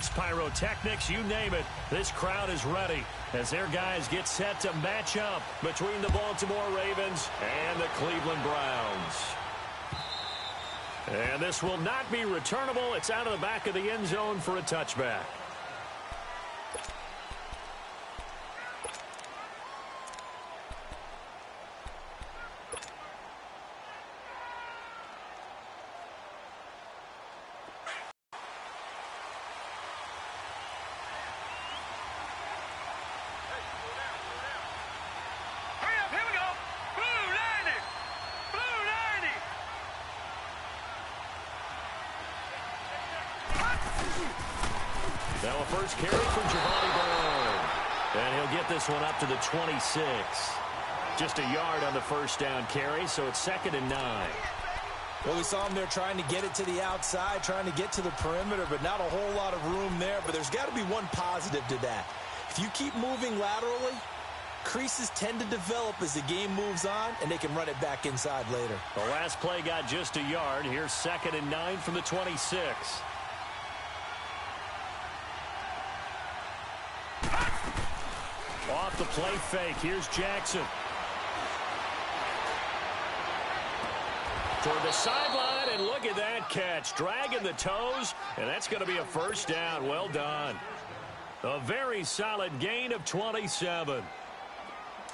fireworks, pyrotechnics, you name it. This crowd is ready as their guys get set to match up between the Baltimore Ravens and the Cleveland Browns. And this will not be returnable. It's out of the back of the end zone for a touchback. Now a first carry for Javonte Brown. And he'll get this one up to the 26. Just a yard on the first down carry, so it's 2nd and 9. Well, we saw him there trying to get it to the outside, trying to get to the perimeter, but not a whole lot of room there. But there's got to be one positive to that. If you keep moving laterally, creases tend to develop as the game moves on, and they can run it back inside later. The last play got just a yard. Here's 2nd and 9 from the 26. Off the play fake. Here's Jackson. Toward the sideline, and look at that catch. Dragging the toes, and that's going to be a first down. Well done. A very solid gain of 27.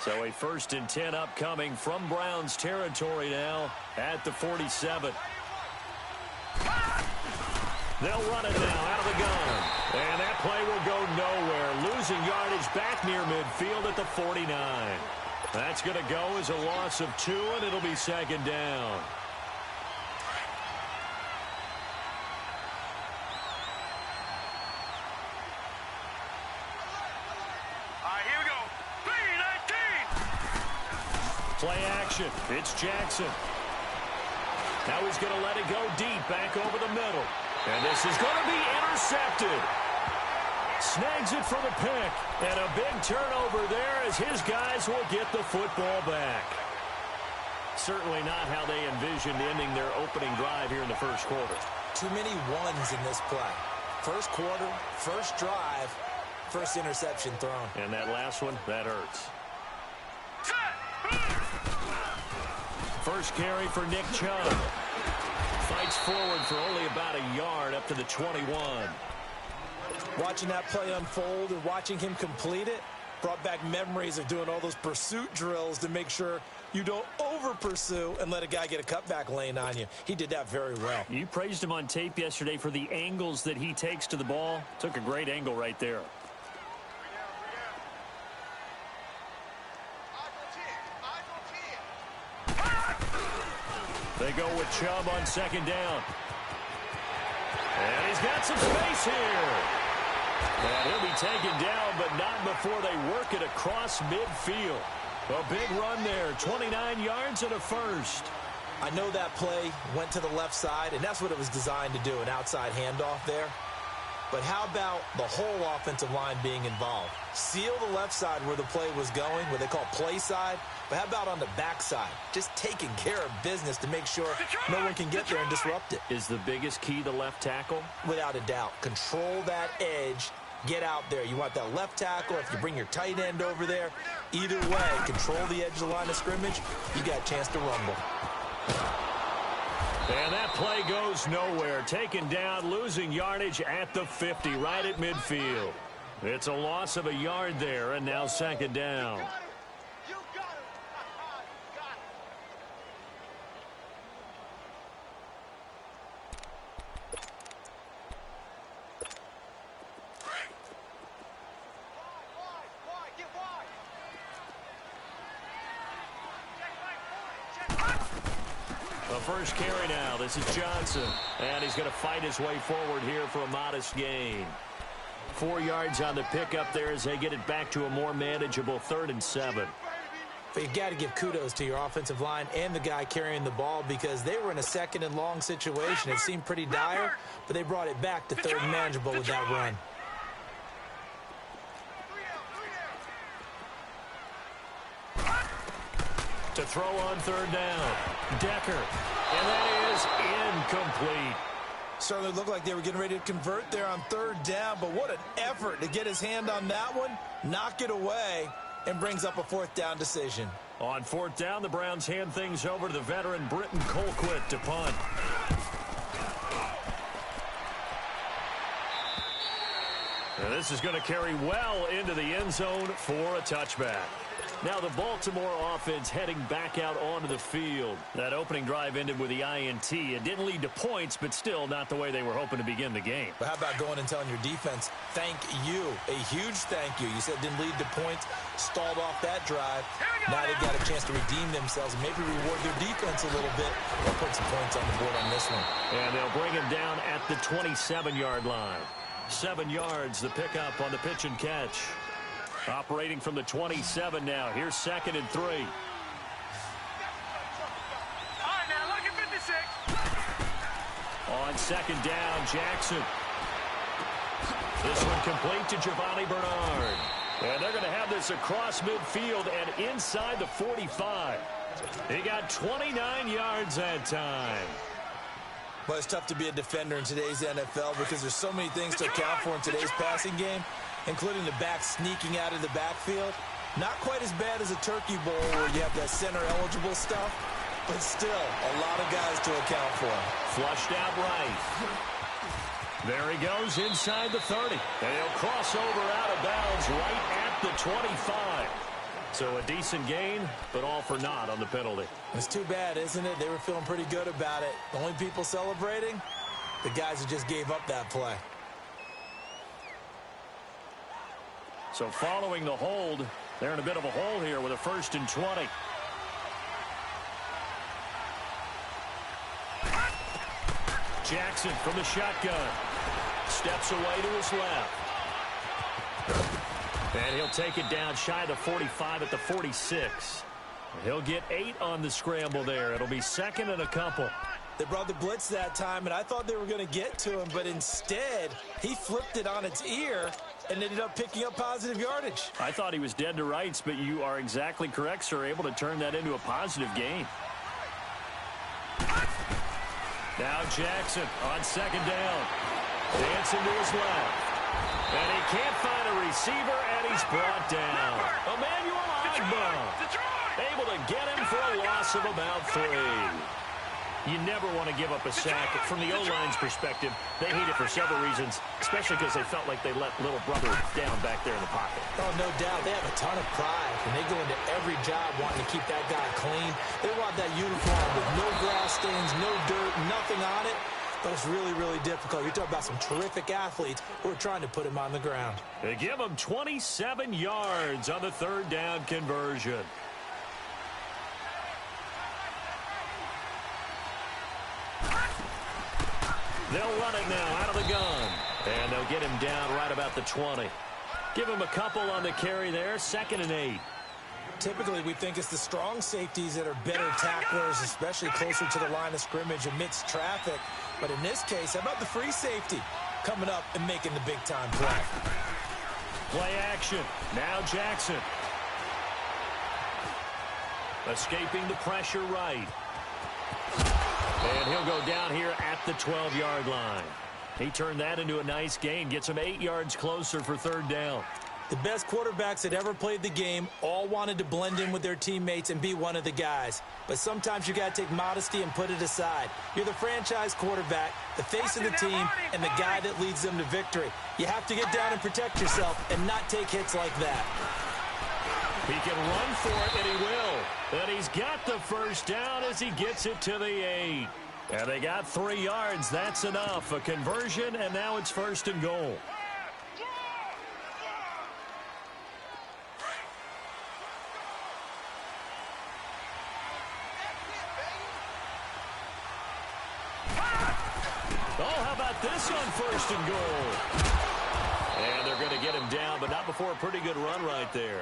So a 1st and 10 upcoming from Browns territory now at the 47. They'll run it now out of the gun. And that play will go nowhere. Losing yardage back near midfield at the 49. That's going to go as a loss of 2, and it'll be 2nd down. All right, here we go. 3-19. Play action. It's Jackson. Now he's going to let it go deep back over the middle. And this is going to be intercepted. Snags it for the pick. And a big turnover there as his guys will get the football back. Certainly not how they envisioned ending their opening drive here in the first quarter. Too many ones in this play. First quarter, first drive, first interception thrown. And that last one, that hurts. First carry for Nick Chubb. Fights forward for only about a yard up to the 21. Watching that play unfold and watching him complete it brought back memories of doing all those pursuit drills to make sure you don't over-pursue and let a guy get a cutback lane on you. He did that very well. You praised him on tape yesterday for the angles that he takes to the ball. Took a great angle right there. They go with Chubb on 2nd down. And he's got some space here. And he'll be taken down, but not before they work it across midfield. A big run there, 29 yards and a first. I know that play went to the left side, and that's what it was designed to do, an outside handoff there. But how about the whole offensive line being involved? Seal the left side where the play was going, what they call play side. But how about on the backside? Just taking care of business to make sure no one can get there and disrupt it. Is the biggest key the left tackle? Without a doubt. Control that edge. Get out there. You want that left tackle. If you bring your tight end over there, either way, control the edge of the line of scrimmage. You got a chance to rumble. And that play goes nowhere. Taken down, losing yardage at the 50, right at midfield. It's a loss of a yard there, and now 2nd down. First carry now. This is Johnson. And he's going to fight his way forward here for a modest gain. 4 yards on the pickup there as they get it back to a more manageable 3rd and 7. But you've got to give kudos to your offensive line and the guy carrying the ball because they were in a 2nd and long situation. It seemed pretty dire, but they brought it back to 3rd and manageable with that run. To throw on 3rd down. Decker. And that is incomplete. Certainly looked like they were getting ready to convert there on third down, but what an effort to get his hand on that one, knock it away, and brings up a fourth down decision. On fourth down, the Browns hand things over to the veteran Britton Colquitt to punt. And this is going to carry well into the end zone for a touchback. Now the Baltimore offense heading back out onto the field. That opening drive ended with the INT. It didn't lead to points, but still not the way they were hoping to begin the game. But how about going and telling your defense, thank you, a huge thank you. You said it didn't lead to points, stalled off that drive. Now they've got a chance to redeem themselves and maybe reward their defense a little bit. They'll put some points on the board on this one. And they'll bring him down at the 27-yard line. 7 yards, the pickup on the pitch and catch. Operating from the 27 now. Here's 2nd and 3. All right, now look at 56. On 2nd down, Jackson. This one complete to Giovanni Bernard. And they're going to have this across midfield and inside the 45. He got 29 yards that time. Well, it's tough to be a defender in today's NFL because there's so many things to account for in today's passing game, including the back sneaking out of the backfield. Not quite as bad as a turkey bowl where you have that center-eligible stuff, but still a lot of guys to account for. Flushed out right. There he goes inside the 30. And he'll cross over out of bounds right at the 25. So a decent gain, but all for naught on the penalty. It's too bad, isn't it? They were feeling pretty good about it. The only people celebrating, the guys who just gave up that play. So following the hold, they're in a bit of a hole here with a 1st and 20. Jackson from the shotgun. Steps away to his left. And he'll take it down shy of the 45 at the 46. He'll get 8 on the scramble there. It'll be 2nd and a couple. They brought the blitz that time, and I thought they were going to get to him, but instead, he flipped it on its ear and ended up picking up positive yardage. I thought he was dead to rights, but you are exactly correct, sir. Able to turn that into a positive gain. Now Jackson on 2nd down. Dancing to his left. And he can't find a receiver, and he's brought down. Emmanuel Ogbah able to get him for a loss of about 3. You never want to give up a sack. From the O-line's perspective, they hate it for several reasons, especially because they felt like they let little brother down back there in the pocket. Oh, no doubt. They have a ton of pride, and they go into every job wanting to keep that guy clean. They want that uniform with no grass stains, no dirt, nothing on it. But it's really, really difficult. You're talking about some terrific athletes who are trying to put him on the ground. They give him 27 yards on the 3rd down conversion. They'll run it now out of the gun. And they'll get him down right about the 20. Give him a couple on the carry there. 2nd and 8. Typically, we think it's the strong safeties that are better tacklers, especially closer to the line of scrimmage amidst traffic. But in this case, how about the free safety coming up and making the big-time play? Play action. Now Jackson. Escaping the pressure right. And he'll go down here at the 12-yard line. He turned that into a nice gain. Gets him 8 yards closer for 3rd down. The best quarterbacks that ever played the game all wanted to blend in with their teammates and be one of the guys. But sometimes you got to take modesty and put it aside. You're the franchise quarterback, the face of the team, and the guy that leads them to victory. You have to get down and protect yourself and not take hits like that. He can run for it, and he will. And he's got the 1st down as he gets it to the 8. And they got 3 yards. That's enough. A conversion, and now it's 1st and goal. Oh, how about this on 1st and goal? And they're going to get him down, but not before a pretty good run right there.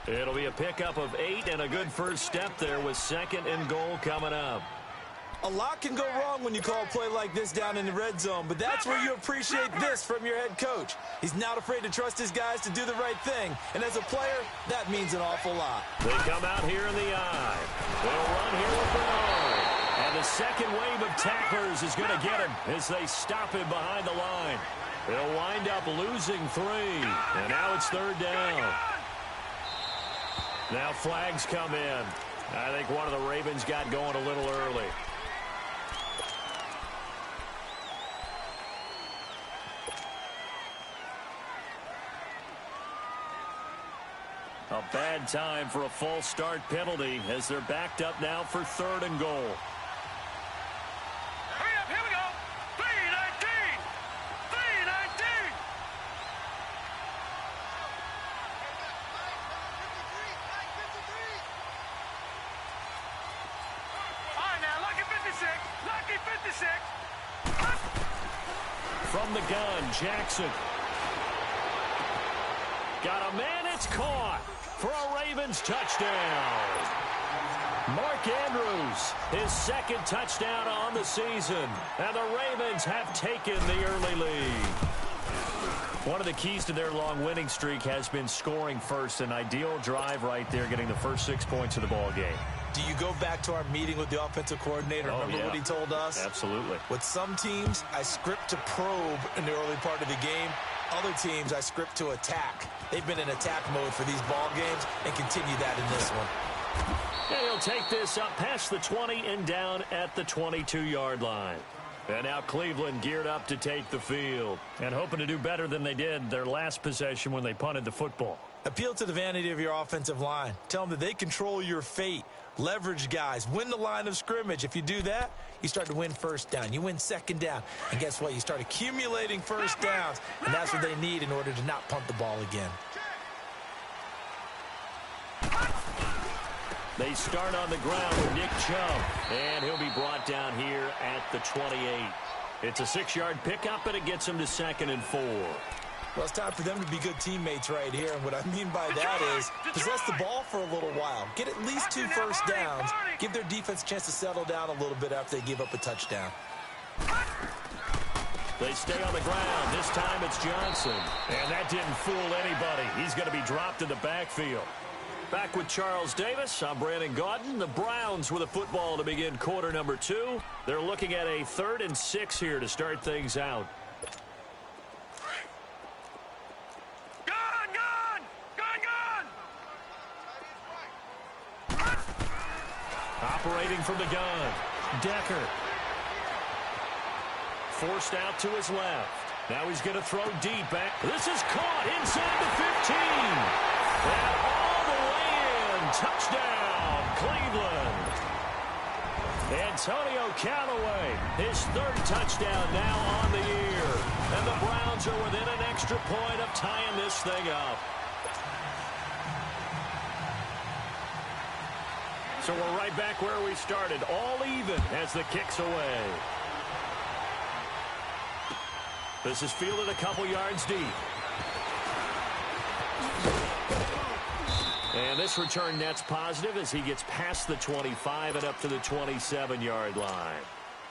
It'll be a pickup of 8 and a good first step there with 2nd and goal coming up. A lot can go wrong when you call a play like this down in the red zone, but that's where you appreciate this from your head coach. He's not afraid to trust his guys to do the right thing, and as a player, that means an awful lot. They come out here in the I. They'll run here with Bernard. And the second wave of tacklers is going to get him as they stop him behind the line. They'll wind up losing 3. And now it's third down. Now flags come in. I think one of the Ravens got going a little early. A bad time for a false start penalty as they're backed up now for 3rd and goal. Hurry up, here we go. 3:19. 3:19. All right, now, lucky 56. Lucky 56. From the gun, Jackson. Got a man, it's caught for a Ravens touchdown. Mark Andrews, his 2nd touchdown on the season. And the Ravens have taken the early lead. One of the keys to their long winning streak has been scoring first. An ideal drive right there, getting the first 6 points of the ball game. Do you go back to our meeting with the offensive coordinator? Remember what he told us? Absolutely. With some teams, I script to probe in the early part of the game. Other teams, I script to attack. They've been in attack mode for these ball games and continue that in this one. And he'll take this up past the 20 and down at the 22-yard line. And now Cleveland geared up to take the field and hoping to do better than they did their last possession when they punted the football. Appeal to the vanity of your offensive line. Tell them that they control your fate. Leverage guys. Win the line of scrimmage. If you do that, you start to win first down. You win second down. And guess what? You start accumulating first downs. And that's what they need in order to not punt the ball again. They start on the ground with Nick Chubb. And he'll be brought down here at the 28. It's a 6-yard pickup, and it gets him to 2nd and 4. Well, it's time for them to be good teammates right here. And what I mean by that is possess the ball for a little while. Get at least 2 first downs. Give their defense a chance to settle down a little bit after they give up a touchdown. They stay on the ground. This time it's Johnson. And that didn't fool anybody. He's going to be dropped in the backfield. Back with Charles Davis, I'm Brandon Gaudin. The Browns with a football to begin quarter number 2. They're looking at a 3rd and 6 here to start things out. Operating from the gun, Decker. Forced out to his left. Now he's going to throw deep back. This is caught inside the 15. And all the way in. Touchdown, Cleveland. Antonio Callaway, his 3rd touchdown now on the year. And the Browns are within an extra point of tying this thing up. So we're right back where we started, all even as the kick's away. This is fielded a couple yards deep. And this return net's positive as he gets past the 25 and up to the 27-yard line.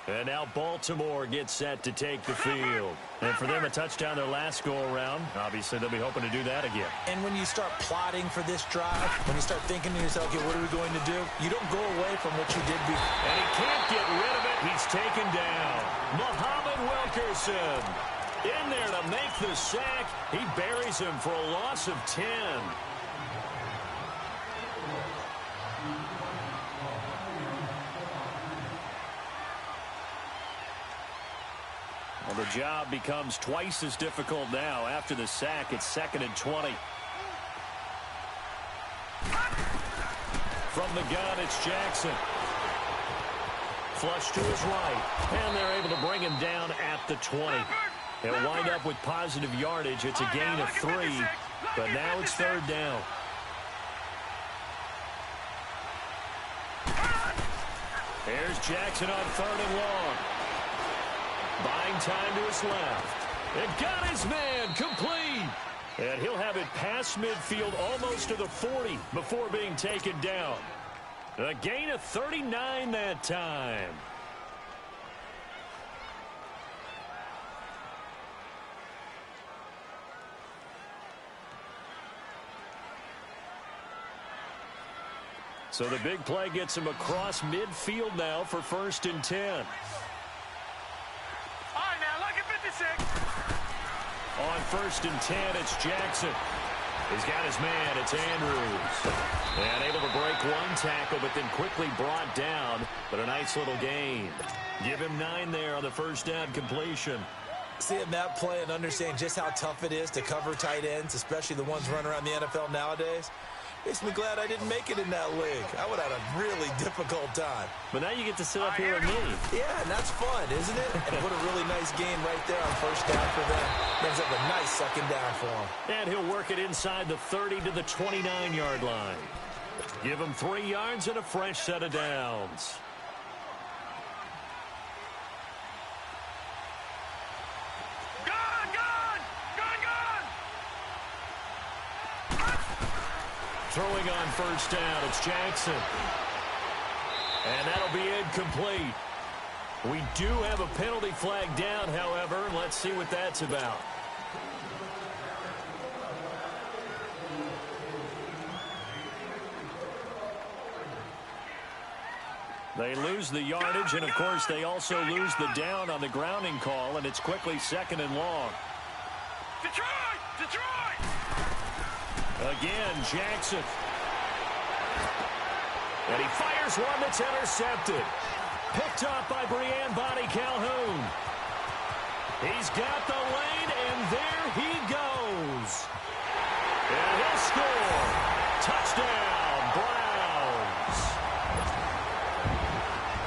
And now Baltimore gets set to take the field. And for them, a touchdown their last go-around. Obviously, they'll be hoping to do that again. And when you start plotting for this drive, when you start thinking to yourself, okay, what are we going to do? You don't go away from what you did before. And he can't get rid of it. He's taken down. Muhammad Wilkerson in there to make the sack. He buries him for a loss of 10. Well, the job becomes twice as difficult now. After the sack, it's 2nd and 20. From the gun, it's Jackson. Flush to his right. And they're able to bring him down at the 20. They'll wind up with positive yardage. It's a gain of 3, but now it's 3rd down. There's Jackson on 3rd and long. Buying time to his left. And got his man complete. And he'll have it past midfield almost to the 40 before being taken down. A gain of 39 that time. So the big play gets him across midfield now for 1st and 10. All right, now, look at 56. On 1st and 10, it's Jackson. He's got his man. It's Andrews. And able to break one tackle, but then quickly brought down. But a nice little gain. Give him 9 there on the first down completion. Seeing that play and understand just how tough it is to cover tight ends, especially the ones running around the NFL nowadays, makes me glad I didn't make it in that league. I would have had a really difficult time. But now you get to sit up here with me. Yeah, and that's fun, isn't it? And what a really nice game right there on first down for them. Ends up a nice second down for him. And he'll work it inside the 30 to the 29-yard line. Give him 3 yards and a fresh set of downs. Throwing on first down, it's Jackson. And that'll be incomplete. We do have a penalty flag down, however, and let's see what that's about. They lose the yardage, and of course they also lose the down on the grounding call, and it's quickly 2nd and long. Detroit! Detroit! Again, Jackson. And he fires one that's intercepted. Picked off by Breanne Bonnie Calhoun. He's got the lane, and there he goes. And he'll score. Touchdown, Browns.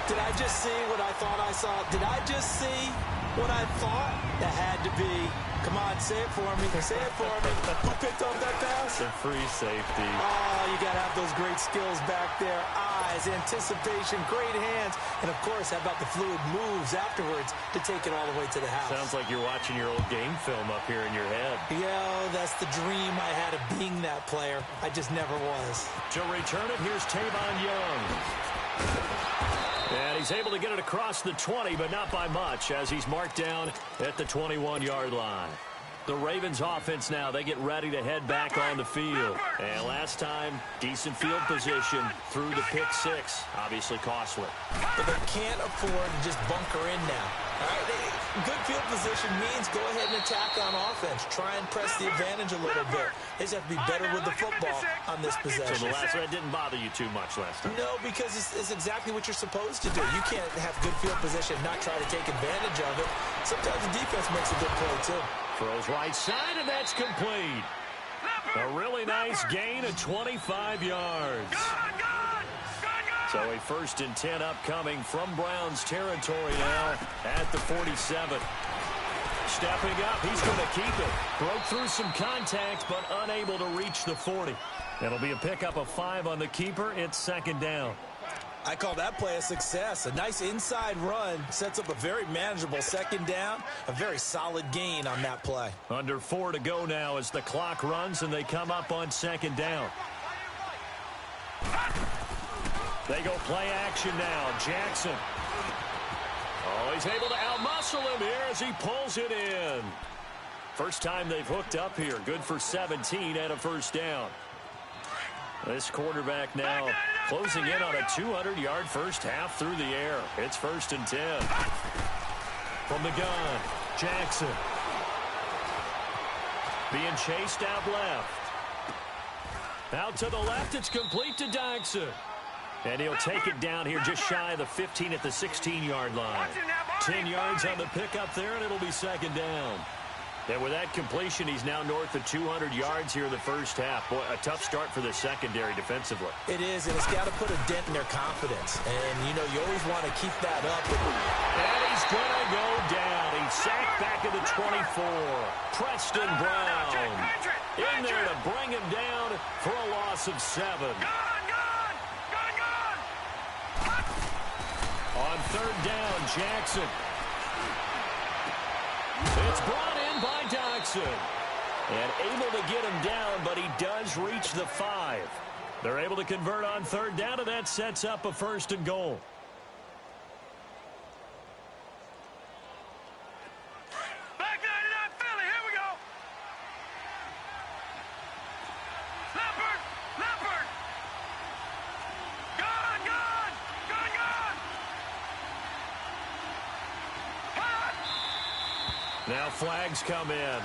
Did I just see what I thought I saw? Did I just see what I thought? That had to be. Come on, say it for me. Say it for me. Who picked up that pass? The free safety. Oh, you got to have those great skills back there. Eyes, anticipation, great hands. And, of course, how about the fluid moves afterwards to take it all the way to the house? Sounds like you're watching your old game film up here in your head. Yo, that's the dream I had of being that player. I just never was. To return it, here's Tavon Young. And he's able to get it across the 20, but not by much, as he's marked down at the 21-yard line. The Ravens offense now, they get ready to head back on the field. And last time, decent field position through the pick 6. Obviously costly. But they can't afford to just bunker in now. All right? Good field position means go ahead and attack on offense. Try and press the advantage a little bit. They just have to be better with the football on this possession. So the last one didn't bother you too much last time? No, because it's exactly what you're supposed to do. You can't have good field position and not try to take advantage of it. Sometimes the defense makes a good play, too. Throws right side, and that's complete. A really nice gain of 25 yards. So a 1st and 10 upcoming from Browns territory now at the 47. Stepping up, he's going to keep it. Broke through some contact, but unable to reach the 40. It'll be a pickup of 5 on the keeper. It's 2nd down. I call that play a success. A nice inside run sets up a very manageable 2nd down. A very solid gain on that play. Under 4 to go now as the clock runs and they come up on 2nd down. They go play action now. Jackson. Oh, he's able to outmuscle him here as he pulls it in. First time they've hooked up here. Good for 17 and a 1st down. This quarterback now closing in on a 200-yard first half through the air. It's 1st and 10. From the gun, Jackson. Being chased out left. Out to the left, it's complete to Dykson. And he'll take it down here just shy of the 15 at the 16-yard line. 10 yards on the pickup there, and it'll be 2nd down. And with that completion, he's now north of 200 yards here in the first half. Boy, a tough start for the secondary defensively. It is, and it's got to put a dent in their confidence. And, you know, you always want to keep that up. And he's going to go down. He's sacked back at the 24. Preston Brown in there to bring him down for a loss of 7. On 3rd down, Jackson. It's brought in by Dykson. And able to get him down, but he does reach the 5. They're able to convert on 3rd down, and that sets up a 1st and goal. Back 99 Philly, here we go. Leopard, Leopard. Now flags come in.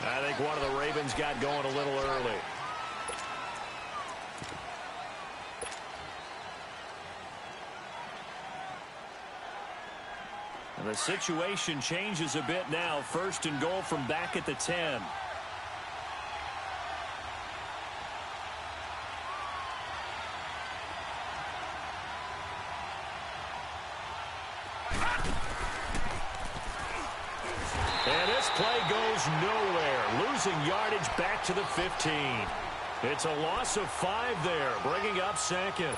I think one of the Ravens got going a little early. And the situation changes a bit now. First and goal from back at the 10. And this play goes nowhere. Losing yardage back to the 15. It's a loss of 5 there, bringing up second.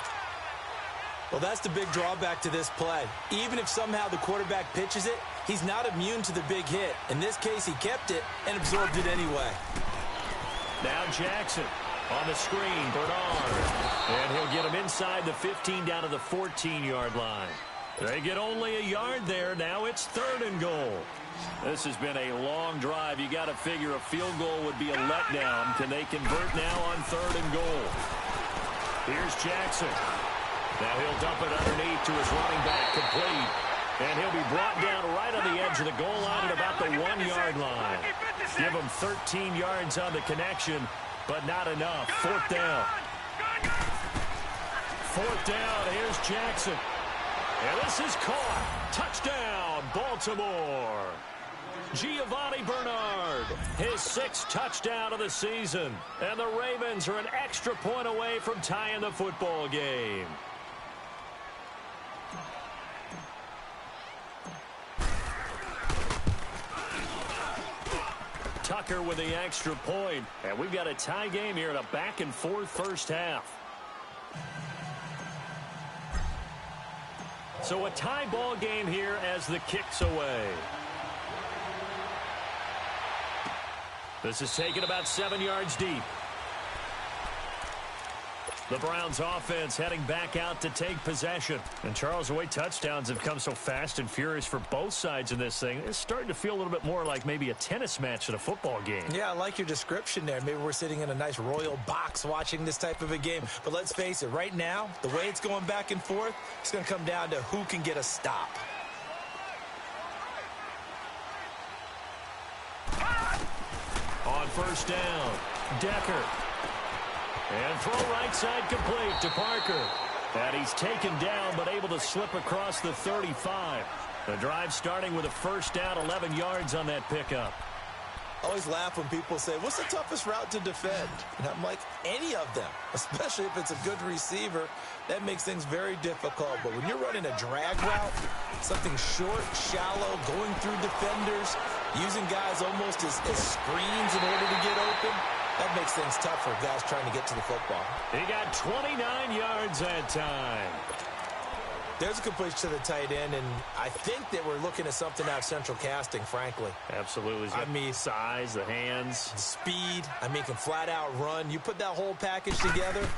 Well, that's the big drawback to this play. Even if somehow the quarterback pitches it, he's not immune to the big hit. In this case, he kept it and absorbed it anyway. Now Jackson on the screen, Bernard. And he'll get him inside the 15 down to the 14-yard line. They get only a yard there. Now it's 3rd and goal. This has been a long drive. You got to figure a field goal would be a letdown. Can they convert now on 3rd and goal? Here's Jackson. Now he'll dump it underneath to his running back, complete. And he'll be brought down right on the edge of the goal line at about the 1-yard line. Give him 13 yards on the connection, but not enough. 4th down. 4th down, here's Jackson. And this is caught. Touchdown, Baltimore. Giovanni Bernard, his 6th touchdown of the season. And the Ravens are an extra point away from tying the football game. Tucker with the extra point. And we've got a tie game here in a back-and-forth first half. So a tie ball game here as the kick's away. This is taken about 7 yards deep. The Browns offense heading back out to take possession. And Charles, the way touchdowns have come so fast and furious for both sides in this thing, it's starting to feel a little bit more like maybe a tennis match in a football game. Yeah, I like your description there. Maybe we're sitting in a nice royal box watching this type of a game. But let's face it, right now, the way it's going back and forth, it's going to come down to who can get a stop. On 1st down, Decker. And throw right side complete to Parker. And he's taken down but able to slip across the 35. The drive starting with a 1st down, 11 yards on that pickup. I always laugh when people say, what's the toughest route to defend? And I'm like, any of them, especially if it's a good receiver. That makes things very difficult. But when you're running a drag route, something short, shallow, going through defenders, using guys almost as screens in order to get open, that makes things tough for guys trying to get to the football. He got 29 yards that time. There's a completion to the tight end, and I think that we're looking at something out of central casting, frankly. Absolutely. I mean, size, the hands. The speed. I mean, can flat out run. You put that whole package together,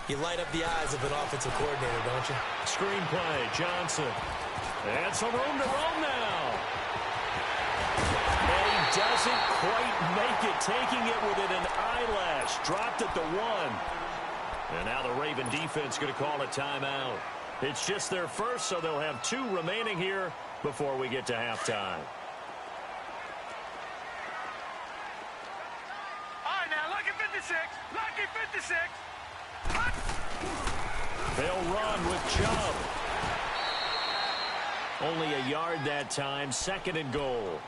you light up the eyes of an offensive coordinator, don't you? Screenplay, Johnson. And some room to roam now. And he doesn't quite make it, taking it within an eyelash. Dropped at the 1. And now the Raven defense going to call a timeout. It's just their first, so they'll have 2 remaining here before we get to halftime. All right, now, lucky 56. Lucky 56. They'll run with Chubb. Only a yard that time, 2nd and goal.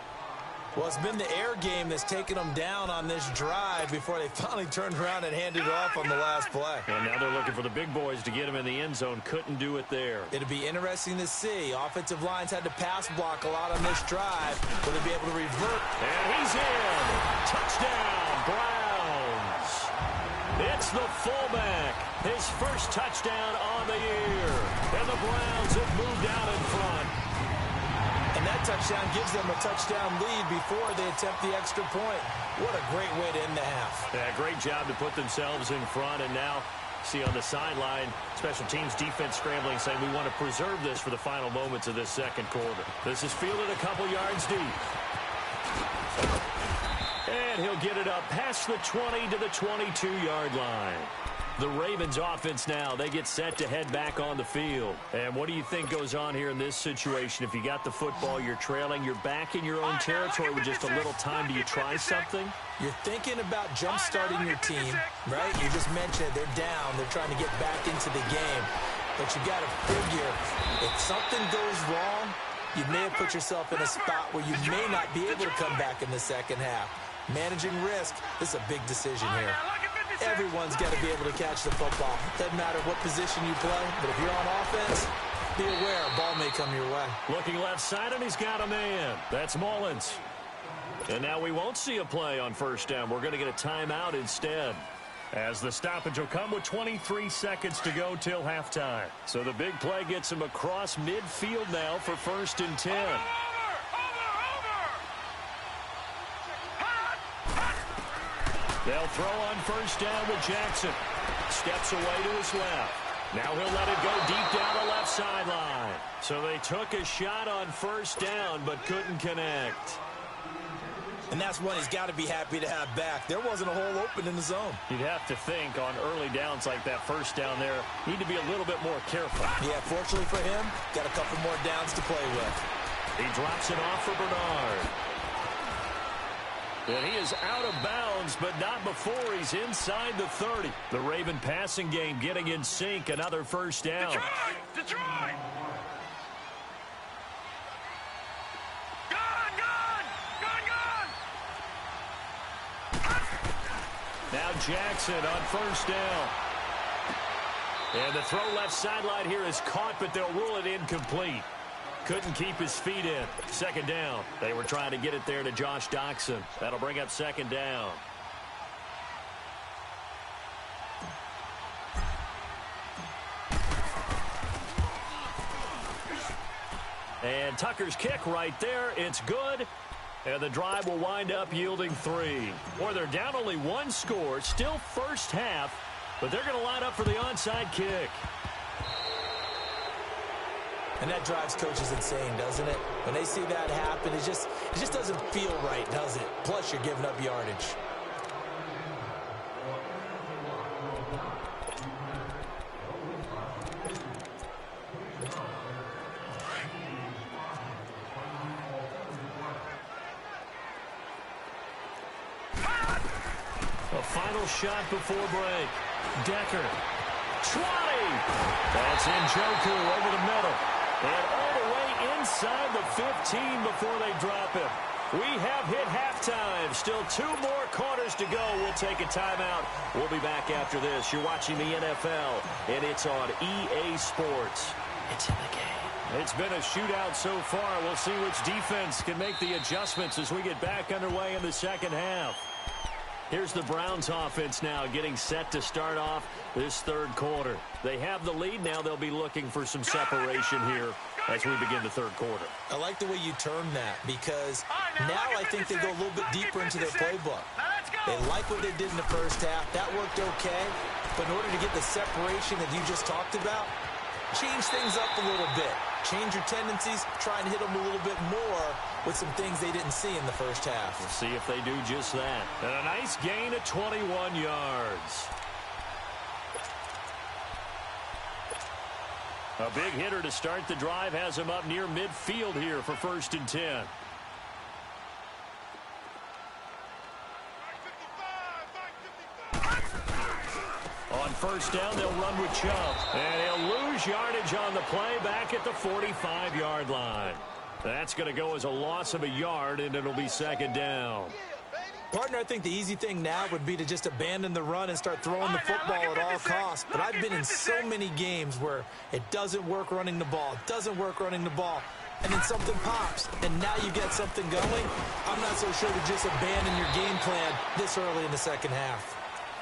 Well, it's been the air game that's taken them down on this drive before they finally turned around and handed it off on the last play. And now they're looking for the big boys to get them in the end zone. Couldn't do it there. It'll be interesting to see. Offensive lines had to pass block a lot on this drive. Will they be able to revert? And he's in. Touchdown, Browns. It's the fullback. His first touchdown on the year. And the Browns have moved out in front. And that touchdown gives them a touchdown lead before they attempt the extra point. What a great way to end the half. Yeah, great job to put themselves in front. And now, see on the sideline, special teams defense scrambling, saying we want to preserve this for the final moments of this 2nd quarter. This is fielded a couple yards deep. And he'll get it up past the 20 to the 22-yard line. The Ravens offense now, they get set to head back on the field. And what do you think goes on here in this situation? If you got the football, you're trailing, you're back in your own territory with just a little time. Do you try something? You're thinking about jump-starting your team, right? You just mentioned they're down. They're trying to get back into the game. But you got to figure, if something goes wrong, you may have put yourself in a spot where you may not be able to come back in the second half. Managing risk, this is a big decision here. Everyone's got to be able to catch the football. Doesn't matter what position you play, but if you're on offense, be aware a ball may come your way. Looking left side, and he's got a man. That's Mullins. And now we won't see a play on first down. We're going to get a timeout instead, as the stoppage will come with 23 seconds to go till halftime. So the big play gets him across midfield now for 1st and 10. They'll throw on first down with Jackson. Steps away to his left. Now he'll let it go deep down the left sideline. So they took a shot on first down but couldn't connect. And that's one he's got to be happy to have back. There wasn't a hole open in the zone. You'd have to think on early downs like that first down there, need to be a little bit more careful. Yeah, fortunately for him, got a couple more downs to play with. He drops it off for Bernard. And he is out of bounds, but not before he's inside the 30. The Raven passing game getting in sync. Another first down. Detroit! Now Jackson on first down. And the throw left sideline here is caught, but they'll rule it incomplete. Couldn't keep his feet in. Second down. They were trying to get it there to Josh Doxson. That'll bring up second down. And Tucker's kick right there. It's good. And the drive will wind up yielding 3. Or they're down only 1 score. Still first half. But they're going to line up for the onside kick. And that drives coaches insane, doesn't it? When they see that happen, it just doesn't feel right, does it? Plus, you're giving up yardage. A final shot before break. Decker. 20! That's Njoku over the middle. And all the way inside the 15 before they drop him. We have hit halftime. Still 2 more quarters to go. We'll take a timeout. We'll be back after this. You're watching the NFL, and it's on EA Sports. It's in the game. It's been a shootout so far. We'll see which defense can make the adjustments as we get back underway in the second half. Here's the Browns offense now getting set to start off this third quarter. They have the lead. Now they'll be looking for some separation here as we begin the third quarter. I like the way you term that because now I think they go a little bit deeper into their playbook. They like what they did in the first half. That worked okay. But in order to get the separation that you just talked about, change things up a little bit. Change your tendencies. Try and hit them a little bit more with some things they didn't see in the first half. We'll see if they do just that. And a nice gain of 21 yards. A big hitter to start the drive has him up near midfield here for 1st and 10. On first down, they'll run with Chubb. And he'll lose yardage on the play back at the 45-yard line. That's going to go as a loss of a yard, and it'll be second down. Partner, I think the easy thing now would be to just abandon the run and start throwing the football at all costs. But I've been in so many games where it doesn't work running the ball. It doesn't work running the ball. And then something pops, and now you get something going. I'm not so sure to just abandon your game plan this early in the second half.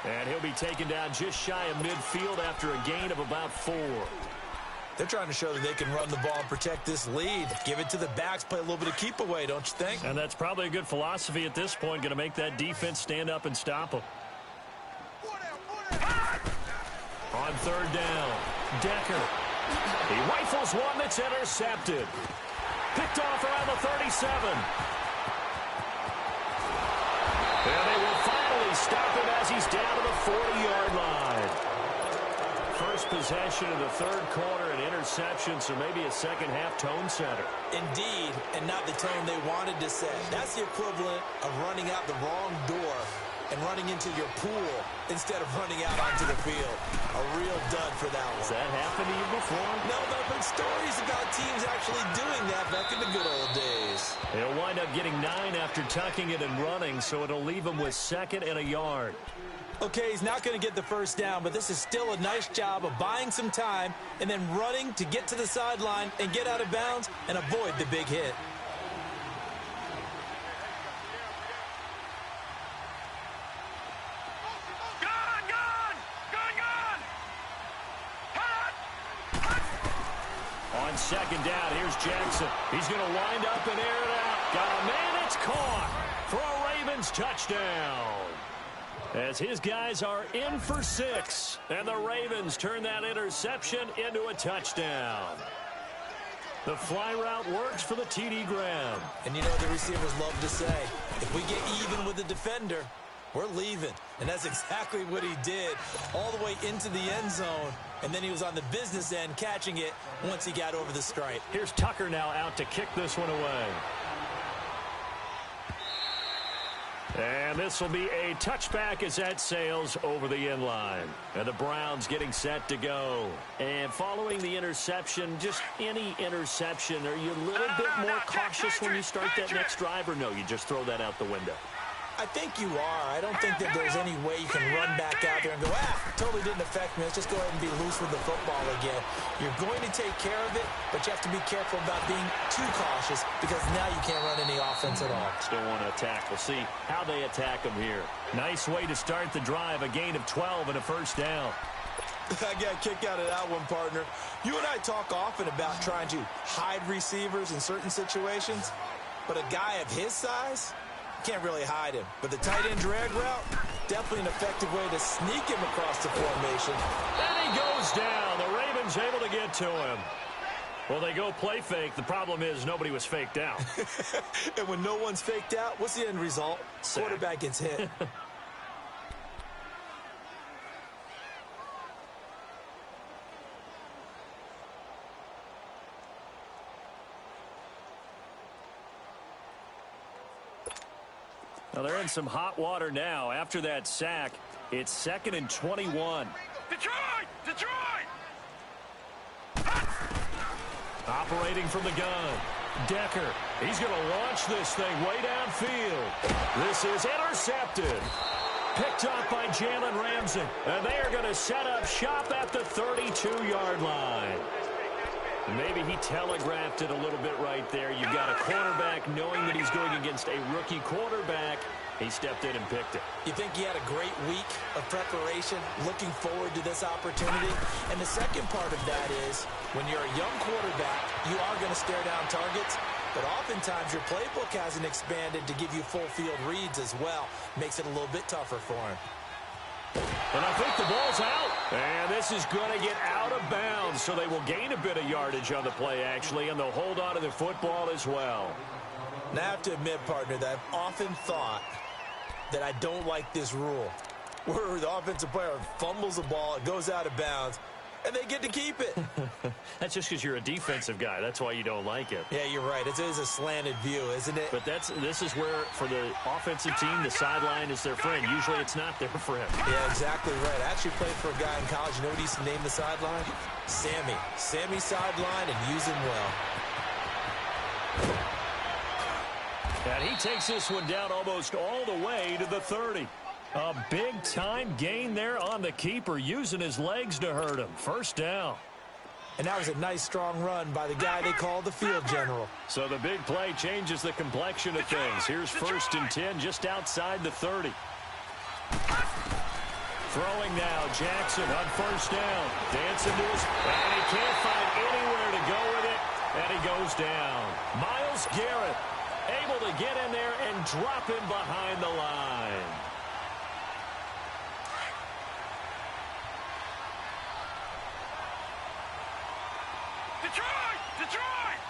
And he'll be taken down just shy of midfield after a gain of about 4. They're trying to show that they can run the ball and protect this lead. Give it to the backs, play a little bit of keep away, don't you think? And that's probably a good philosophy at this point, going to make that defense stand up and stop them. On third down, Decker. He rifles one that's intercepted. Picked off around the 37. And they will finally stop him as he's down to the 40-yard line. first possession of the third quarter, an interception, so maybe a second-half tone setter. Indeed, and not the tone they wanted to set. That's the equivalent of running out the wrong door and running into your pool instead of running out onto the field. A real dud for that one. Has that happened to you before? No, but I've heard stories about teams actually doing that back in the good old days. He'll wind up getting 9 after tucking it and running, so it'll leave him with 2nd and a yard. Okay, he's not going to get the first down, but this is still a nice job of buying some time and then running to get to the sideline and get out of bounds and avoid the big hit. On second down, here's Jackson. He's going to wind up and air it out. Got a man, it's caught for a Ravens touchdown. As his guys are in for 6, and the Ravens turn that interception into a touchdown. The fly route works for the TD Graham. And you know what the receivers love to say? If we get even with the defender, we're leaving. And that's exactly what he did all the way into the end zone. And then he was on the business end catching it once he got over the stripe. Here's Tucker now out to kick this one away. And this will be a touchback as that sails over the end line. And the Browns getting set to go. And following the interception, just any interception, are you a little bit more cautious when you start that next drive, or no, you just throw that out the window? I think you are. I don't think that there's any way you can run back out there and go, totally didn't affect me. Let's just go ahead and be loose with the football again. You're going to take care of it, but you have to be careful about being too cautious because now you can't run any offense at all. Still want to attack. We'll see how they attack them here. Nice way to start the drive, a gain of 12 and a first down. I got a kick out of that one, partner. You and I talk often about trying to hide receivers in certain situations, but a guy of his size can't really hide him. But the tight end drag route, definitely an effective way to sneak him across the formation. And he goes down. The Ravens able to get to him. Well, they go play fake. The problem is nobody was faked out. And when no one's faked out, what's the end result? Sack. Quarterback gets hit. Now they're in some hot water now. After that sack, it's 2nd and 21. Detroit! Detroit! Operating from the gun. Decker. He's going to launch this thing way downfield. This is intercepted. Picked up by Jalen Ramsey. And they are going to set up shop at the 32-yard line. Maybe he telegraphed it a little bit right there. You've got a quarterback knowing that he's going against a rookie quarterback. He stepped in and picked it. You think he had a great week of preparation, looking forward to this opportunity? And the second part of that is, when you're a young quarterback, you are going to stare down targets, but oftentimes your playbook hasn't expanded to give you full field reads as well. Makes it a little bit tougher for him. And I think the ball's out. And this is going to get out of bounds, so they will gain a bit of yardage on the play, actually, and they'll hold on to the football as well. Now, I have to admit, partner, that I've often thought that I don't like this rule, where the offensive player fumbles the ball, it goes out of bounds, and they get to keep it. That's just because you're a defensive guy. That's why you don't like it. Yeah, you're right. It is a slanted view, isn't it? But this is where, for the offensive team, the sideline is their friend. Usually it's not their friend. Yeah, exactly right. I actually played for a guy in college. You know what he used to name the sideline? Sammy. Sammy sideline, and use him well. And he takes this one down almost all the way to the 30. A big-time gain there on the keeper, using his legs to hurt him. First down. And that was a nice, strong run by the guy they call the field general. So the big play changes the complexion of things. Here's 1st and 10 just outside the 30. Throwing now, Jackson on 1st down. Dancing to his, and he can't find anywhere to go with it, and he goes down. Myles Garrett able to get in there and drop him behind the line. Detroit! Detroit!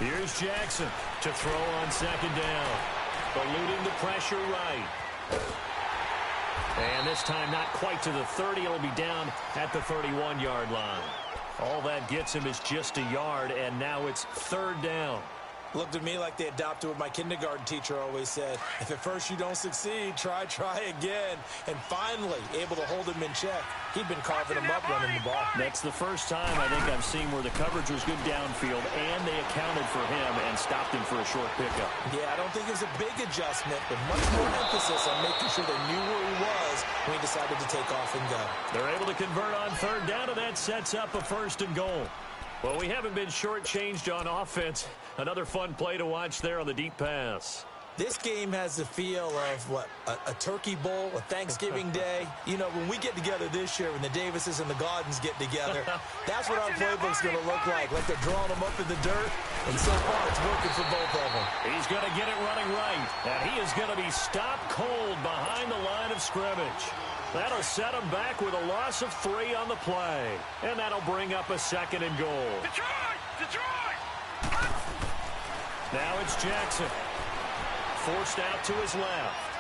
Here's Jackson to throw on 2nd down. Eluding the pressure right. And this time not quite to the 30. It'll be down at the 31-yard line. All that gets him is just a yard, and now it's third down. Looked to me like they adopted what my kindergarten teacher always said. If at first you don't succeed, try again. And finally, able to hold him in check. He'd been carving him up running the ball. That's the first time I think I've seen where the coverage was good downfield, and they accounted for him and stopped him for a short pickup. Yeah, I don't think it was a big adjustment, but much more emphasis on making sure they knew where he was when he decided to take off and go. They're able to convert on third down, and that sets up a first and goal. Well, we haven't been shortchanged on offense. Another fun play to watch there on the deep pass. This game has the feel of, what, a turkey bowl, a Thanksgiving day. You know, when we get together this year, when the Davises and the Gaudens get together, that's what our playbook's going to look like they're drawing them up in the dirt. And so far, it's working for both of them. He's going to get it running right. And he is going to be stopped cold behind the line of scrimmage. That'll set him back with a loss of 3 on the play. And that'll bring up a second and goal. Detroit! Now it's Jackson. Forced out to his left.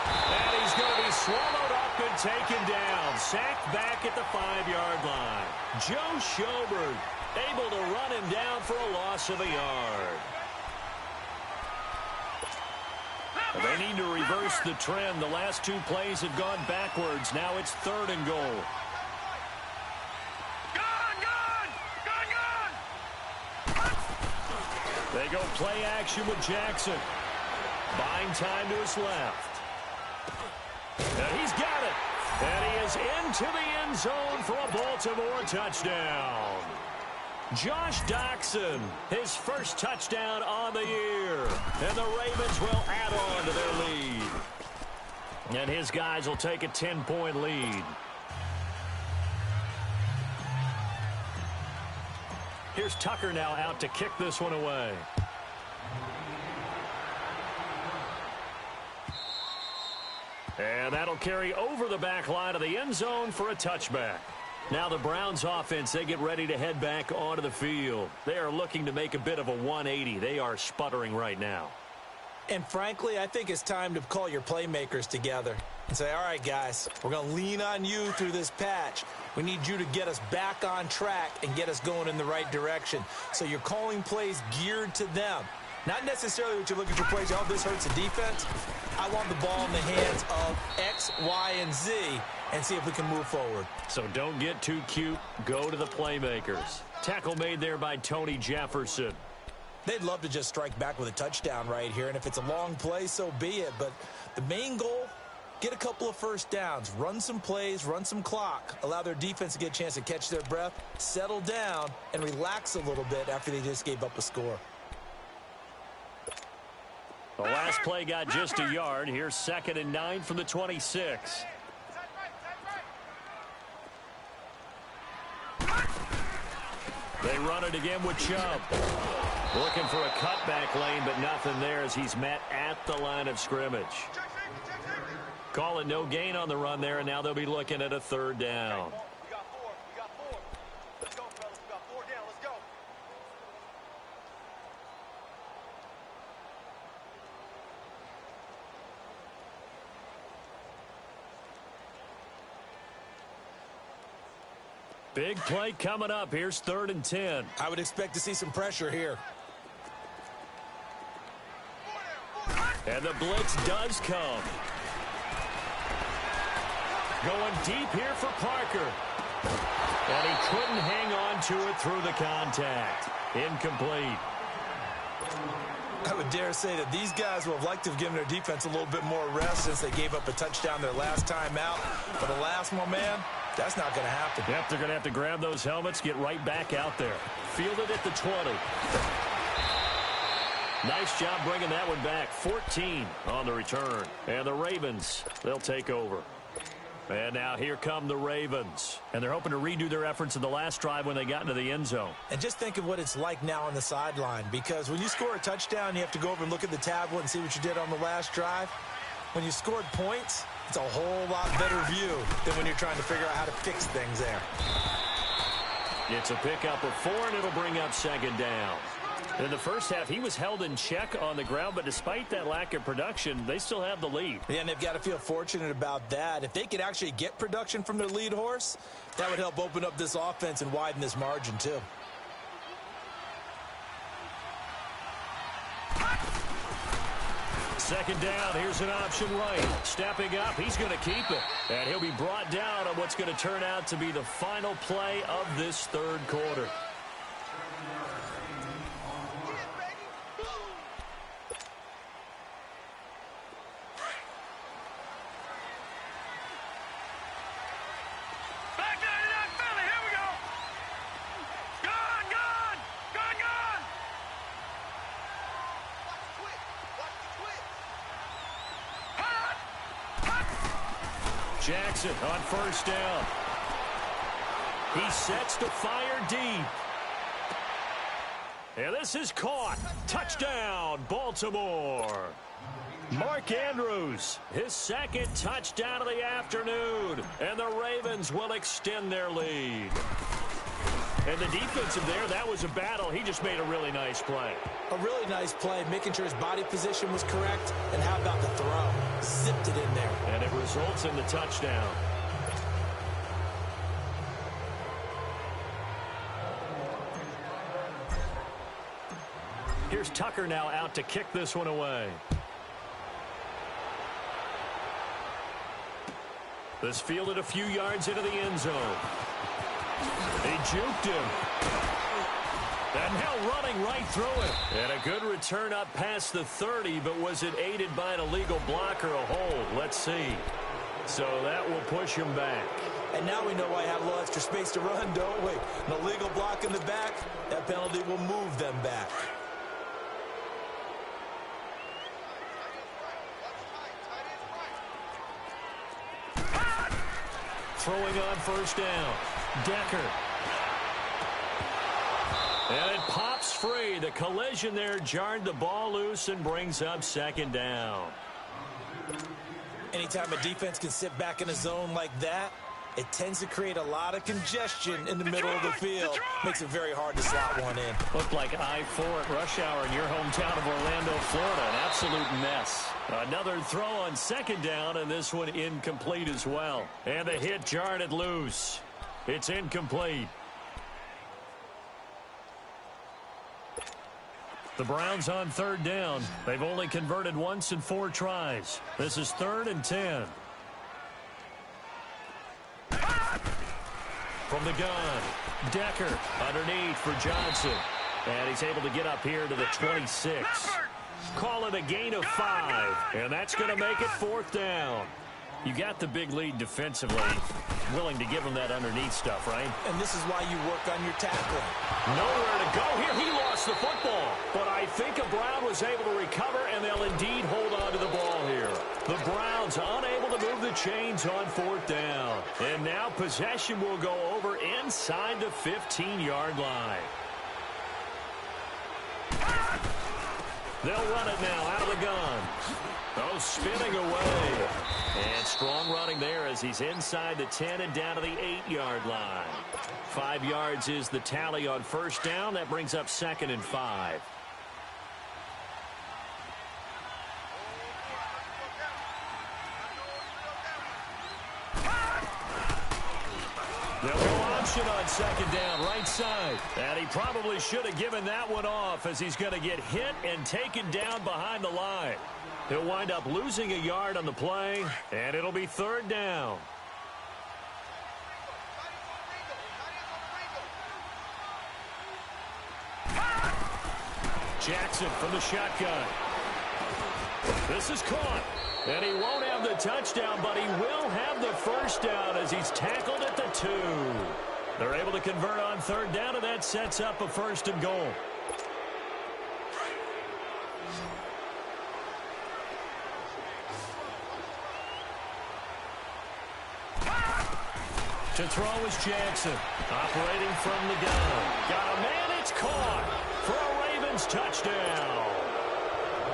And he's going to be swallowed up and taken down. Sacked back at the 5-yard line. Joe Schobert able to run him down for a loss of a yard. Well, they need to reverse the trend. The last 2 plays have gone backwards. Now it's third and goal. They go play action with Jackson. Buying time to his left. And he's got it. And he is into the end zone for a Baltimore touchdown. Josh Doxson, his first touchdown on the year. And the Ravens will add on to their lead. And his guys will take a 10-point lead. Here's Tucker now out to kick this one away. And that'll carry over the back line of the end zone for a touchback. Now the Browns offense, they get ready to head back onto the field. They are looking to make a bit of a 180. They are sputtering right now. And frankly, I think it's time to call your playmakers together and say, all right, guys, we're going to lean on you through this patch. We need you to get us back on track and get us going in the right direction. So you're calling plays geared to them. Not necessarily what you're looking for plays. Oh, this hurts the defense. I want the ball in the hands of X, Y, and Z and see if we can move forward. So don't get too cute. Go to the playmakers. Tackle made there by Tony Jefferson. They'd love to just strike back with a touchdown right here, and if it's a long play, so be it. But the main goal, get a couple of first downs, run some plays, run some clock, allow their defense to get a chance to catch their breath, settle down, and relax a little bit after they just gave up a score. The last play got just a yard. Here's 2nd and 9 from the 26. They run it again with Chubb. Looking for a cutback lane, but nothing there as he's met at the line of scrimmage. Call it no gain on the run there, and now they'll be looking at a third down. We got 4. Let's go, fellas. We got 4 down. Let's go. Big play coming up. Here's 3rd and 10. I would expect to see some pressure here. And the blitz does come. Going deep here for Parker. And he couldn't hang on to it through the contact. Incomplete. I would dare say that these guys would have liked to have given their defense a little bit more rest since they gave up a touchdown their last time out. But alas, my man, that's not going to happen. Yep, they're going to have to grab those helmets, get right back out there. Fielded at the 20. Nice job bringing that one back. 14 on the return. And the Ravens, they'll take over. And now here come the Ravens. And they're hoping to redo their efforts in the last drive when they got into the end zone. And just think of what it's like now on the sideline, because when you score a touchdown, you have to go over and look at the tablet and see what you did on the last drive. When you scored points, it's a whole lot better view than when you're trying to figure out how to fix things there. It's a pickup of 4, and it'll bring up 2nd down. In the first half, he was held in check on the ground, but despite that lack of production, they still have the lead. Yeah, and they've got to feel fortunate about that. If they could actually get production from their lead horse, that would help open up this offense and widen this margin too. Second down, here's an option right. Stepping up, he's going to keep it. And he'll be brought down on what's going to turn out to be the final play of this third quarter. Jackson on first down. He sets to fire deep. And this is caught. Touchdown, Baltimore. Mark Andrews, his second touchdown of the afternoon. And the Ravens will extend their lead. And the defensive there, that was a battle. He just made a really nice play. A really nice play, making sure his body position was correct. And how about the throw? Zipped it in there. And it results in the touchdown. Here's Tucker now out to kick this one away. This fielded a few yards into the end zone. He juked him. And now running right through it. And a good return up past the 30, but was it aided by an illegal block or a hold? Let's see. So that will push him back. And now we know why I have a little extra space to run, don't we? An illegal block in the back, that penalty will move them back. Throwing on first down. Decker. And it pops free. The collision there jarred the ball loose and brings up second down. Anytime a defense can sit back in a zone like that, it tends to create a lot of congestion in the middle of the field. Makes it very hard to slot one in. Looked like I-4 at rush hour in your hometown of Orlando, Florida. An absolute mess. Another throw on second down, and this one incomplete as well. And the hit jarred it loose. It's incomplete. The Browns on third down. They've only converted once in 4 tries. This is 3rd and 10. From the gun, Decker underneath for Johnson. And he's able to get up here to the 26. Call it a gain of 5. And that's going to make it 4th down. You got the big lead defensively. Willing to give him that underneath stuff, right? And this is why you work on your tackling. Nowhere to go here. He lost the football. But I think Brown was able to recover, and they'll indeed hold on to the ball here. The Browns unable to move the chains on 4th down. And now possession will go over inside the 15-yard line. They'll run it now out of the gun. Oh, spinning away. And strong running there as he's inside the 10 and down to the 8-yard line. 5 yards is the tally on first down. That brings up 2nd and 5. They'll go option on second down, right side. And he probably should have given that one off as he's going to get hit and taken down behind the line. He'll wind up losing a yard on the play, and it'll be 3rd down. Jackson from the shotgun. This is caught. And he won't have the touchdown, but he will have the first down as he's tackled at the 2. They're able to convert on 3rd down, and that sets up a 1st and goal. To throw is Jackson, operating from the gun. Got a man, it's caught for a Ravens touchdown.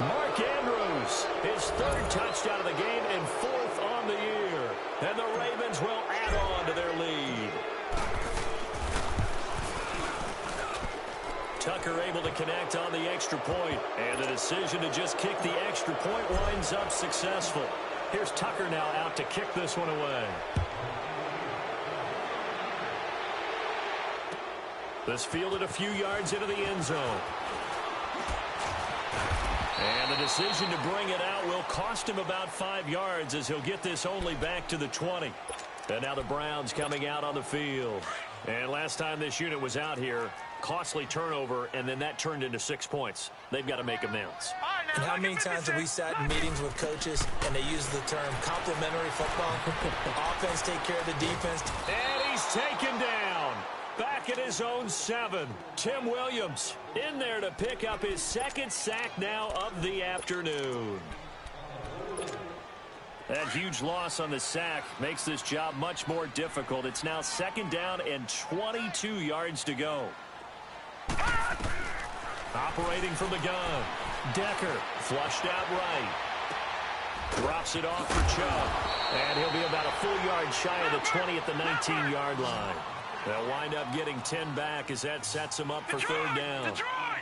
Mark Andrews, his 3rd touchdown of the game and 4th on the year. And the Ravens will add on to their lead. Tucker Tucker able to connect on the extra point. And the decision to just kick the extra point winds up successful. Here's Tucker now out to kick this one away. This fielded a few yards into the end zone. And the decision to bring it out will cost him about 5 yards as he'll get this only back to the 20. And now the Browns coming out on the field. And last time this unit was out here, costly turnover, and then that turned into 6 points. They've got to make amends. And how many times have we sat in meetings with coaches and they use the term complementary football? Offense take care of the defense. And he's taken down. Back at his own 7. Tim Williams in there to pick up his second sack now of the afternoon. That huge loss on the sack makes this job much more difficult. It's now 2nd down and 22 yards to go. Operating from the gun. Decker flushed out right. Drops it off for Chubb. And he'll be about a full yard shy of the 20 at the 19-yard line. They'll wind up getting 10 back as that sets them up for 3rd down.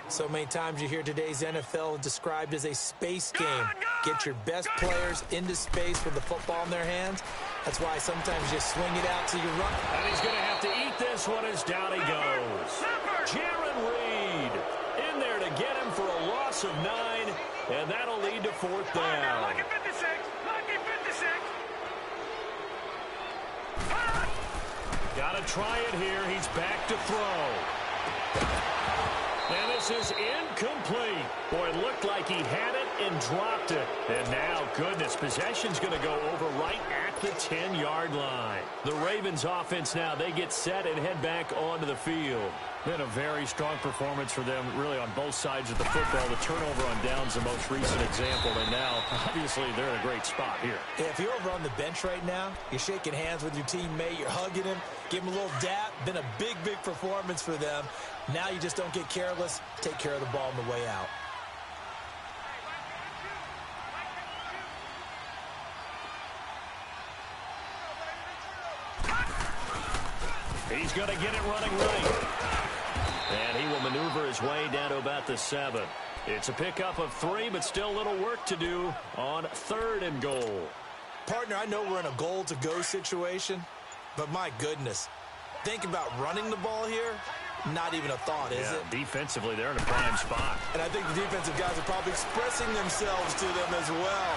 So many times you hear today's NFL described as a space game. Get your best players into space with the football in their hands. That's why sometimes you swing it out till you run. And he's going to have to eat this one as down he goes. Jaron Reed in there to get him for a loss of 9, and that'll lead to 4th down. Lucky 56. Lucky 56. Got to try it here. He's back to throw. And this is incomplete. Boy, it looked like he had it and dropped it. And now, goodness, possession's going to go over right at the 10-yard line. The Ravens offense now, they get set and head back onto the field. Been a very strong performance for them, really, on both sides of the football. The turnover on downs the most recent example, and now, obviously, they're in a great spot here. Yeah, if you're over on the bench right now, you're shaking hands with your teammate, you're hugging him, give him a little dap. Been a big, big performance for them. Now you just don't get careless. Take care of the ball on the way out. He's going to get it running right. And he will maneuver his way down to about the 7. It's a pickup of 3, but still a little work to do on 3rd and goal. Partner, I know we're in a goal-to-go situation, but my goodness. Think about running the ball here. Not even a thought, is it? Defensively, they're in a prime spot. And I think the defensive guys are probably expressing themselves to them as well.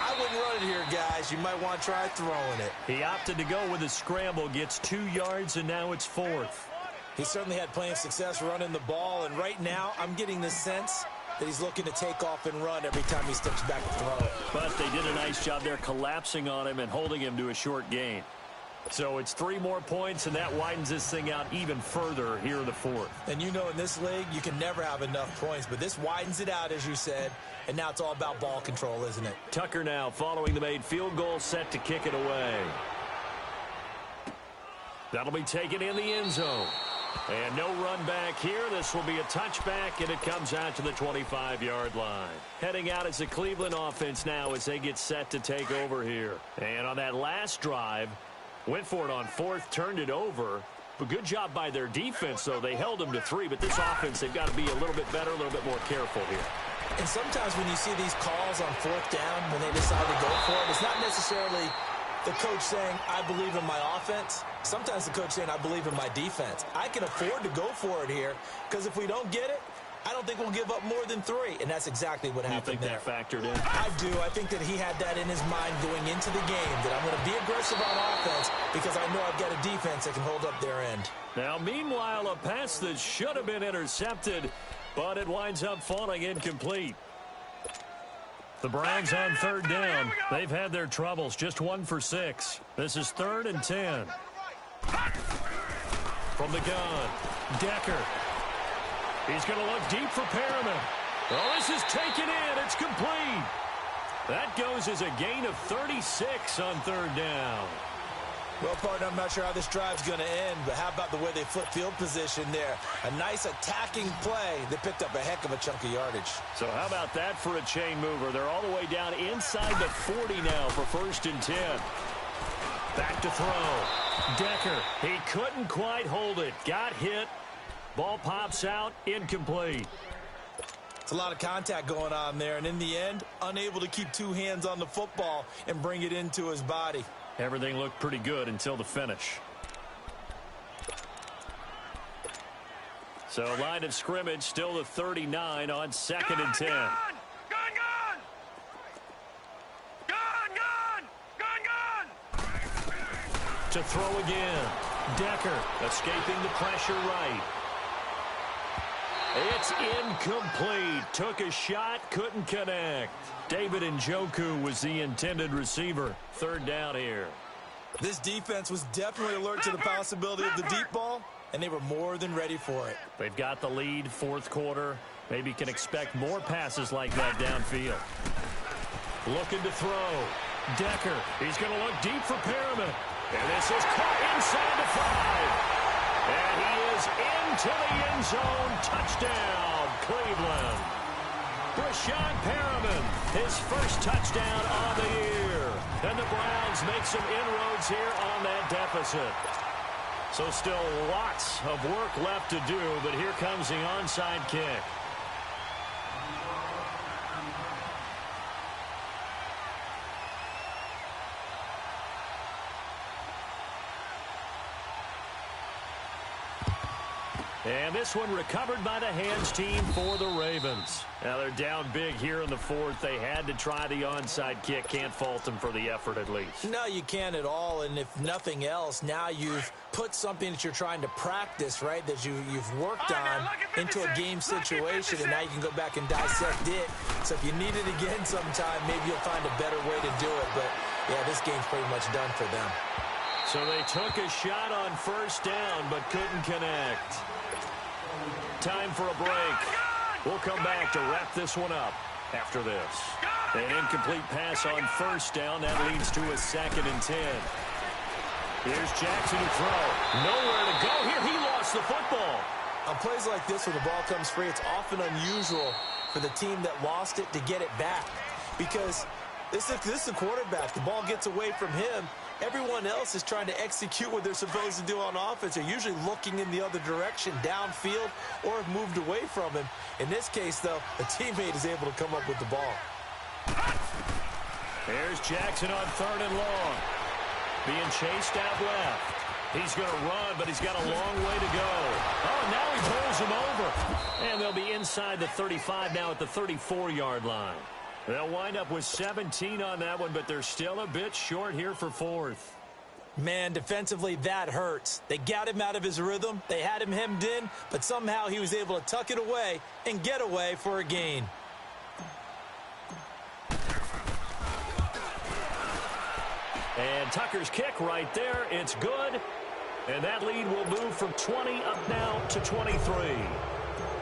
I wouldn't run it here, guys. You might want to try throwing it. He opted to go with a scramble, gets 2 yards, and now it's 4th. He certainly had plenty of success running the ball, and right now I'm getting the sense that he's looking to take off and run every time he steps back to throw it. But they did a nice job there collapsing on him and holding him to a short gain. So it's 3 more points, and that widens this thing out even further here in the 4th. And you know in this league, you can never have enough points, but this widens it out, as you said, and now it's all about ball control, isn't it? Tucker now following the made field goal, set to kick it away. That'll be taken in the end zone. And no run back here. This will be a touchback, and it comes out to the 25-yard line. Heading out as the Cleveland offense now as they get set to take over here. And on that last drive, went for it on 4th, turned it over. But good job by their defense, though. They held them to 3, but this offense, they've got to be a little bit better, a little bit more careful here. And sometimes when you see these calls on 4th down, when they decide to go for it, it's not necessarily the coach saying, I believe in my offense. Sometimes the coach saying, I believe in my defense. I can afford to go for it here, because if we don't get it, I don't think we'll give up more than 3. And that's exactly what happened there. You think that factored in? I do. I think that he had that in his mind going into the game, that I'm going to be aggressive on offense because I know I've got a defense that can hold up their end. Now, meanwhile, a pass that should have been intercepted, but it winds up falling incomplete. The Browns on 3rd down. They've had their troubles. Just 1 for 6. This is 3rd and 10. From the gun, Decker. He's going to look deep for Perriman. Oh, this is taken in. It's complete. That goes as a gain of 36 on 3rd down. Well, partner, I'm not sure how this drive's going to end, but how about the way they flip field position there? A nice attacking play. They picked up a heck of a chunk of yardage. So how about that for a chain mover? They're all the way down inside the 40 now for 1st and 10. Back to throw. Decker, he couldn't quite hold it. Got hit. Ball pops out, incomplete. It's a lot of contact going on there, and in the end, unable to keep two hands on the football and bring it into his body. Everything looked pretty good until the finish. So line of scrimmage still the 39 on 2nd and 10. To throw again. Decker escaping the pressure right. It's incomplete. Took a shot, couldn't connect. David Njoku was the intended receiver. 3rd down here. This defense was definitely alert to the possibility of the deep ball, and they were more than ready for it. They've got the lead, 4th quarter. Maybe can expect more passes like that downfield. Looking to throw. Decker, he's going to look deep for Perriman. And this is caught inside the 5. And he is into the end zone. Touchdown, Cleveland. Brashad Perriman, his first touchdown on the year. And the Browns make some inroads here on that deficit. So still lots of work left to do, but here comes the onside kick. And this one recovered by the hands team for the Ravens. Now they're down big here in the 4th. They had to try the onside kick. Can't fault them for the effort at least. No, you can't at all. And if nothing else, now you've put something that you're trying to practice, right, that you've worked on into a game situation, and now you can go back and dissect it. So if you need it again sometime, maybe you'll find a better way to do it. But, yeah, this game's pretty much done for them. So they took a shot on 1st down but couldn't connect. Time for a break. We'll come back to wrap this one up after this. An incomplete pass on 1st down. That leads to a 2nd and 10. Here's Jackson to throw. Nowhere to go here. He lost the football. On plays like this where the ball comes free, it's often unusual for the team that lost it to get it back. Because this is a quarterback. The ball gets away from him. Everyone else is trying to execute what they're supposed to do on offense. They're usually looking in the other direction, downfield, or have moved away from him. In this case, though, a teammate is able to come up with the ball. There's Jackson on 3rd and long. Being chased out left. He's going to run, but he's got a long way to go. Oh, now he pulls him over. And they'll be inside the 35 now at the 34-yard line. They'll wind up with 17 on that one, but they're still a bit short here for 4th. Man, defensively, that hurts. They got him out of his rhythm. They had him hemmed in, but somehow he was able to tuck it away and get away for a gain. And Tucker's kick right there. It's good. And that lead will move from 20 up now to 23.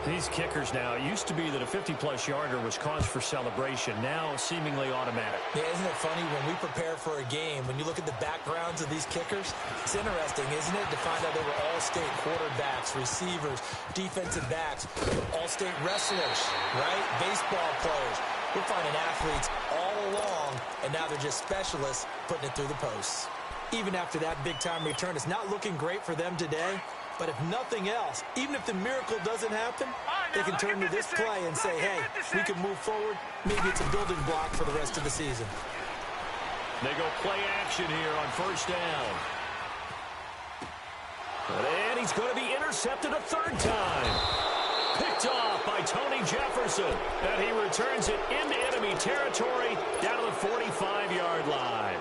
These kickers now, it used to be that a 50-plus yarder was cause for celebration. Now seemingly automatic. Yeah, isn't it funny when we prepare for a game, when you look at the backgrounds of these kickers, it's interesting, isn't it, to find out they were all-state quarterbacks, receivers, defensive backs, all-state wrestlers, right? Baseball players. We're finding athletes all along, and now they're just specialists putting it through the posts. Even after that big-time return, it's not looking great for them today. But if nothing else, even if the miracle doesn't happen, they can turn to this play and say, hey, we can move forward. Maybe it's a building block for the rest of the season. They go play action here on 1st down. And he's going to be intercepted a 3rd time. Picked off by Tony Jefferson. And he returns it into enemy territory down to the 45-yard line.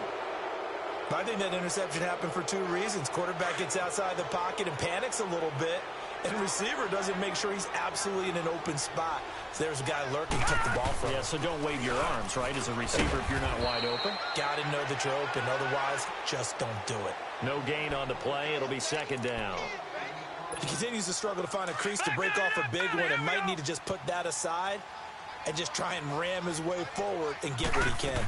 I think that interception happened for 2 reasons. Quarterback gets outside the pocket and panics a little bit, and receiver doesn't make sure he's absolutely in an open spot. So there's a guy lurking, took the ball from him. Yeah, so don't wave your arms, right, as a receiver if you're not wide open. Got to know that you're open. Otherwise, just don't do it. No gain on the play. It'll be 2nd down. He continues to struggle to find a crease to break off a big one and might need to just put that aside and just try and ram his way forward and get what he can.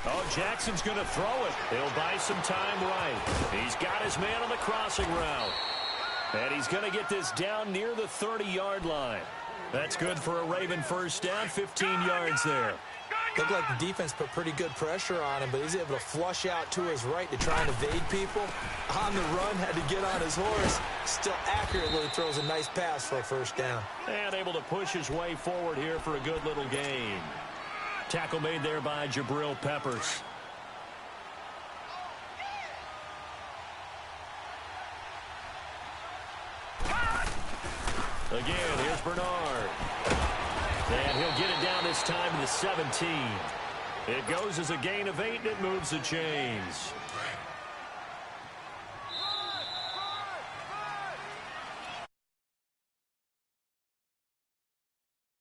Oh, Jackson's going to throw it. He'll buy some time right. He's got his man on the crossing route. And he's going to get this down near the 30-yard line. That's good for a Raven 1st down, 15 yards there. Looked like the defense put pretty good pressure on him, but he's able to flush out to his right to try and evade people. On the run, had to get on his horse. Still accurately throws a nice pass for a first down. And able to push his way forward here for a good little gain. Tackle made there by Jabril Peppers. Again, here's Bernard. And he'll get it down this time to the 17. It goes as a gain of 8, and it moves the chains.